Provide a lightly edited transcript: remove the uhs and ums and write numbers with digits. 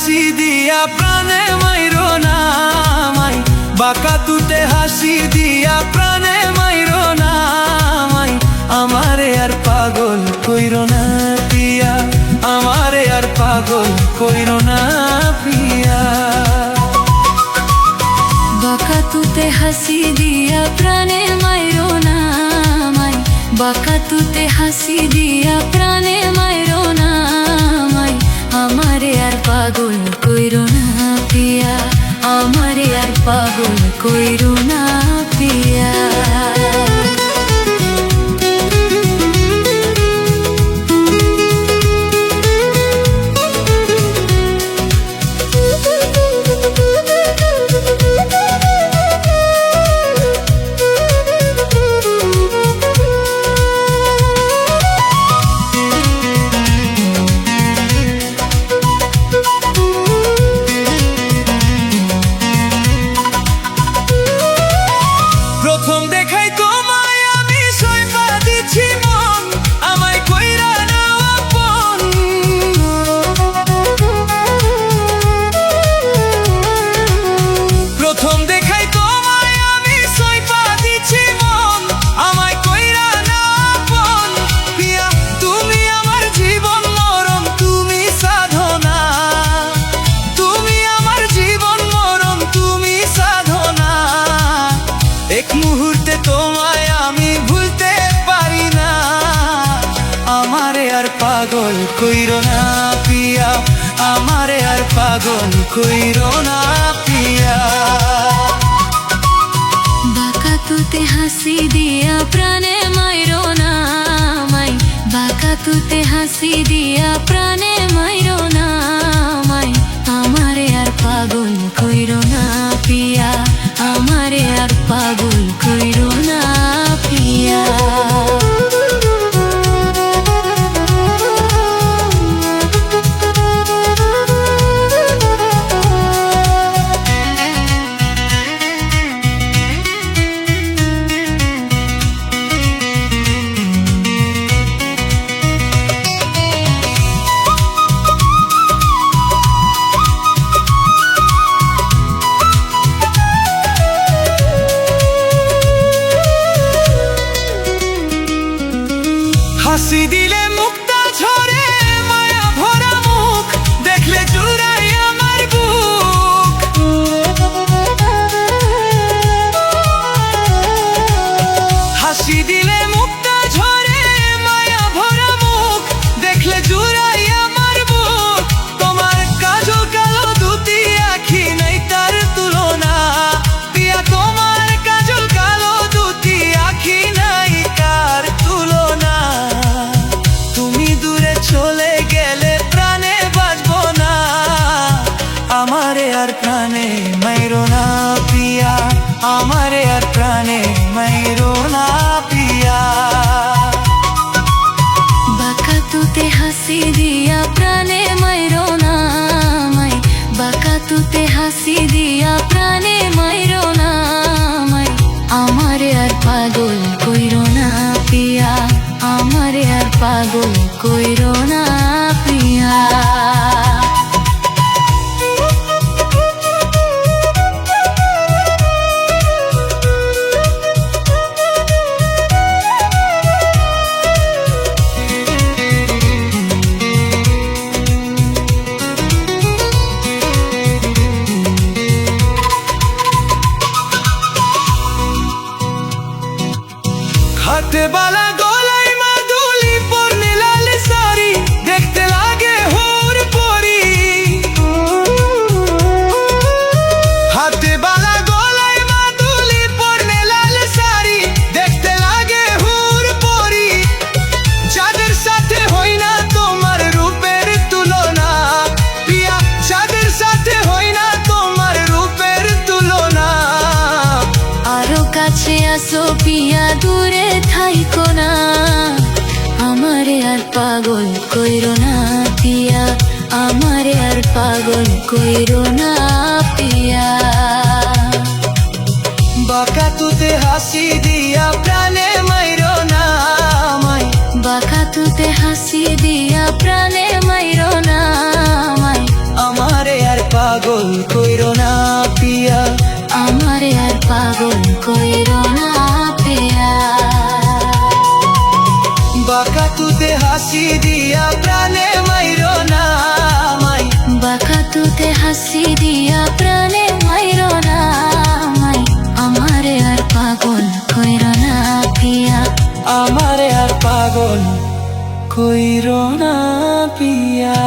হাসি দিয়া প্রাণে মাইরো না মাই, বাঁকা তুতে হাসি দিয়া প্রাণে মাইরো না মাই। আমারে আর পাগল কইরো না পিয়া, আমারে আর পাগল কইরো না পিয়া। বাঁকা তুতে হাসি দিয়া প্রাণে মাইরো না মাই, বাঁকা তুতে হাসি দিয়া প্রাণে মাইরো না মাই। আমারে আর পাগল কইরো না পিয়া, আমারে আর পাগল কইরো না পিয়া। প্রথম দেখাই তোমায় আমি সইপা দিছি মন, আমায় কইরা নাও আপন। প্রথম দেখাই তোমায় আমি সইপা দিছি মন, আমায় কইরা নাও আপন। পিয়া তুমি আমার জীবন মরণ, তুমি সাধনা, তুমি আমার জীবন মরণ, তুমি সাধনা। এক মুহূর্তে তোমায় আমি ভুলতে পারি না, আমারে আর পাগল কইরো না পিয়া, আমারে আর পাগল কইরো না পিয়া। বাঁকা তুতে হাসি দিয়া প্রাণে মাইরো না মাই, বাঁকা তুতে হাসি দিয়া প্রাণে মাইরো না মাই। আমারে আর পাগল কইরো না পিয়া, আমারে আর পাগল কইরো না পিয়া। হাসি দিলে মুক্তা ঝরে, মায়া ভরা মুখ দেখলে জুড়াই আমার বুক। হাসি দিলে মুক্তা ঝরে, মায়া ভরা মুখ দেখলে জুড়াই আমার বুক। তোমার কাজল কালো দুটি আখি নাই তার তুলনা, পিয়া তোমার কাজল কালো দুটি আখি নাই কার তুলনা। তুমি দূরে চলে গেলে প্রাণে বাঁচবো না, আমারে আর প্রাণে মাইরো না পিয়া, আমারে আর প্রাণে মাইরো না পিয়া। বাঁকা তুতে হাসি দিয়া প্রাণে মাইরো না মাই, বাঁকা তুতে হাসি দিয়া প্রাণে মাইরো না মাই। আমারে আর পাগল কইরো না পিয়া, আমারে আর পাগল কইরো না পিয়া। হাতে বালা গলায় মাদুলি পরনে লাল শাড়ি, দেখতে লাগে হুর পরি। হাতে বালা গলায় মাদুলি পরনে লাল শাড়ি, দেখতে লাগে হুর পরি। চাঁদের সাথে হই না তোমার রূপের তুলনা, পিয়া চাঁদের সাথে হই না তোমার রূপের তুলনা। আরো কাছে আসো পিয়া, দূরে থাইকো না। আমারে আর পাগল কইরো না পিয়া, আমারে আর পাগল কইরো না পিয়া। বাঁকা তুতে হাসি দিয়া প্রাণে মাইরো না মাই, বাঁকা তুতে হাসি দিয়া প্রাণে মাইরো না মাই। আমারে পাগল কইরো না পিয়া, আমারে আর পাগল কইরো না পিয়া। বাঁকা তুতে হাসি দিয়া প্রাণে মাইরো না আমায়, বাঁকা তুতে হাসি দিয়া প্রাণে মাইরো না আমায়, আমারে আর পাগল কইরো না পিয়া, আমারে আর পাগল কইরো না পিয়া।